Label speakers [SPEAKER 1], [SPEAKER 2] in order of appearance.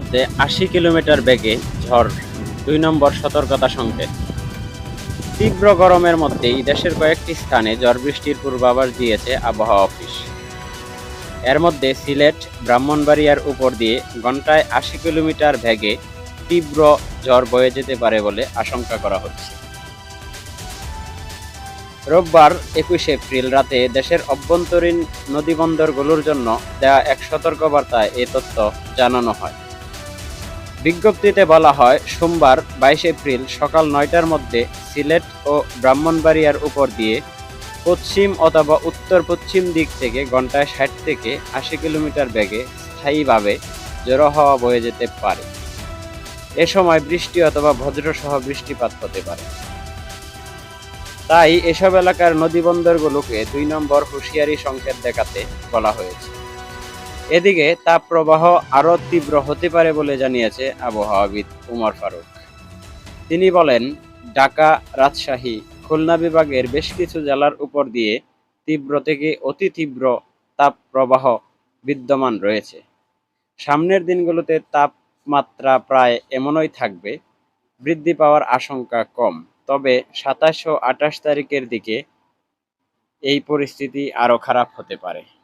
[SPEAKER 1] মধ্যে ৮০ কিলোমিটার বেগে ঝড় ২ নম্বর সতর্কতা সংকেত। তীব্র গরমের মধ্যেই দেশের কয়েকটি স্থানে ঝড় বৃষ্টির পূর্বাভাস দিয়েছে আবহাওয়া অফিস। এর মধ্যে সিলেট, ব্রাহ্মণবাড়িয়ার উপর দিয়ে ঘন্টায় ৮০ কিলোমিটার বেগে তীব্র ঝড় বয়ে যেতে পারে বলে আশঙ্কা করা হচ্ছে। রোববার ২১ এপ্রিল রাতে দেশের অভ্যন্তরীণ নদীবন্দরগুলোর জন্য দেয়া এক সতর্কবার্তায় এ তথ্য জানানো হয়। বিজ্ঞপ্তিতে বলা হয়, সোমবার ২২ এপ্রিল সকাল ৯টার মধ্যে সিলেট ও ব্রাহ্মণবাড়িয়ার উপর দিয়ে পশ্চিম অথবা উত্তর-পশ্চিম দিক থেকে ঘন্টায় ৬০ থেকে ৮০ কিলোমিটার বেগে স্থায়ীভাবে ঝোড়ো হাওয়া বয়ে যেতে পারে। এ সময় বৃষ্টি অথবা বজ্রসহ বৃষ্টিপাত হতে পারে। তাই এসব এলাকার নদীবন্দরগুলোকে ২ নম্বর হুঁশিয়ারি সংকেত দেখাতে বলা হয়েছে। এদিকে তাপপ্রবাহ আরও তীব্র হতে পারে বলে জানিয়েছে আবহাওয়াবিদ ওমর ফারুক। তিনি বলেন, ঢাকা, রাজশাহী, খুলনা বিভাগের বেশ কিছু জেলার উপর দিয়ে তীব্র থেকে অতি তীব্র তাপপ্রবাহ বিদ্যমান রয়েছে। সামনের দিনগুলোতে তাপমাত্রা প্রায় এমনই থাকবে, বৃদ্ধি পাওয়ার আশঙ্কা কম। তবে ২৭ ও ২৮ তারিখের দিকে এই পরিস্থিতি আরও খারাপ হতে পারে।